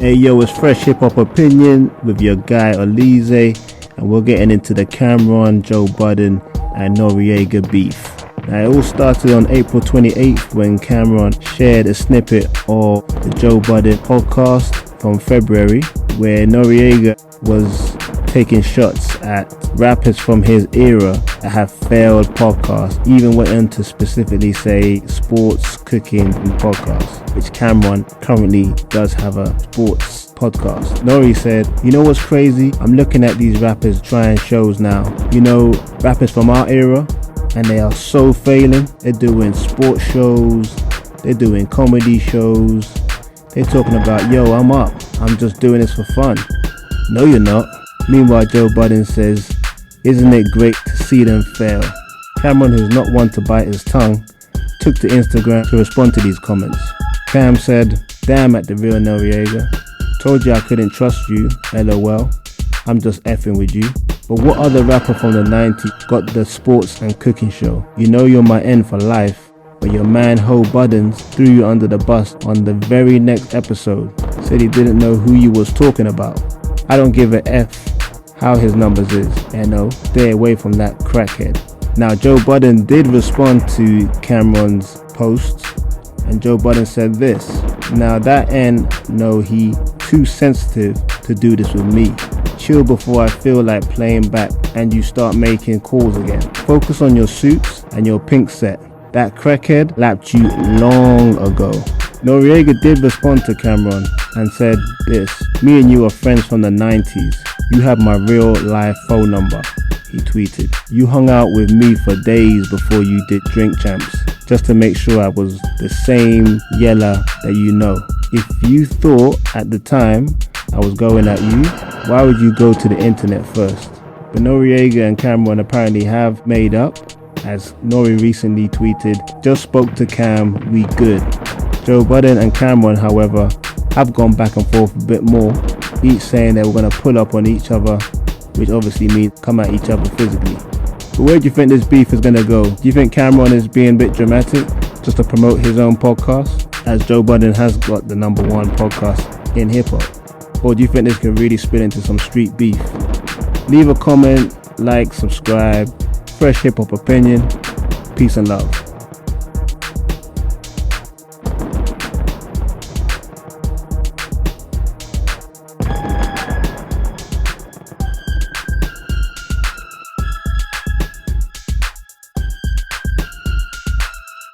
Hey yo, it's Fresh Hip Hop Opinion with your guy Oleezeh, and we're getting into the Cameron, Joe Budden and Noreaga beef. Now, it all started on April 28th when Cameron shared a snippet of the Joe Budden podcast from February, where Noreaga was taking shots at rappers from his era that have failed podcasts. Even went on to specifically say sports, cooking podcasts, which Cameron currently does have a sports podcast. Nore said, you know what's crazy? I'm looking at these rappers trying shows now. You know, rappers from our era, and they are so failing. They're doing sports shows, they're doing comedy shows, they're talking about, yo, I'm up, I'm just doing this for fun. No, you're not. Meanwhile, Joe Budden says, isn't it great to see them fail? Cameron, who's not one to bite his tongue, took to Instagram to respond to these comments. Cam said, damn at the real Noreaga. Told you I couldn't trust you, LOL. I'm just effing with you. But what other rapper from the 90s got the sports and cooking show? You know you're my end for life, but your man Joe Budden threw you under the bus on the very next episode. Said he didn't know who you was talking about. I don't give a F how his numbers is, no, stay away from that crackhead. Now, Joe Budden did respond to Cameron's posts, and Joe Budden said this, now that no, he too sensitive to do this with me. Chill before I feel like playing back and you start making calls again. Focus on your suits and your pink set. That crackhead lapped you long ago. Noreaga did respond to Cameron and said this, me and you are friends from the 90s. You have my real life phone number, he tweeted. You hung out with me for days before you did Drink Champs, just to make sure I was the same Yella that you know. If you thought at the time I was going at you, why would you go to the internet first? But Noreaga and Cameron apparently have made up, as Nore recently tweeted, just spoke to Cam, we good. Joe Budden and Cameron, however, have gone back and forth a bit more, each saying they were going to pull up on each other, which obviously means come at each other physically. But where do you think this beef is going to go? Do you think Cameron is being a bit dramatic just to promote his own podcast, as Joe Budden has got the #1 podcast in hip-hop? Or do you think this could really spill into some street beef? Leave a comment, like, subscribe. Fresh Hip Hop Opinion. Peace and love.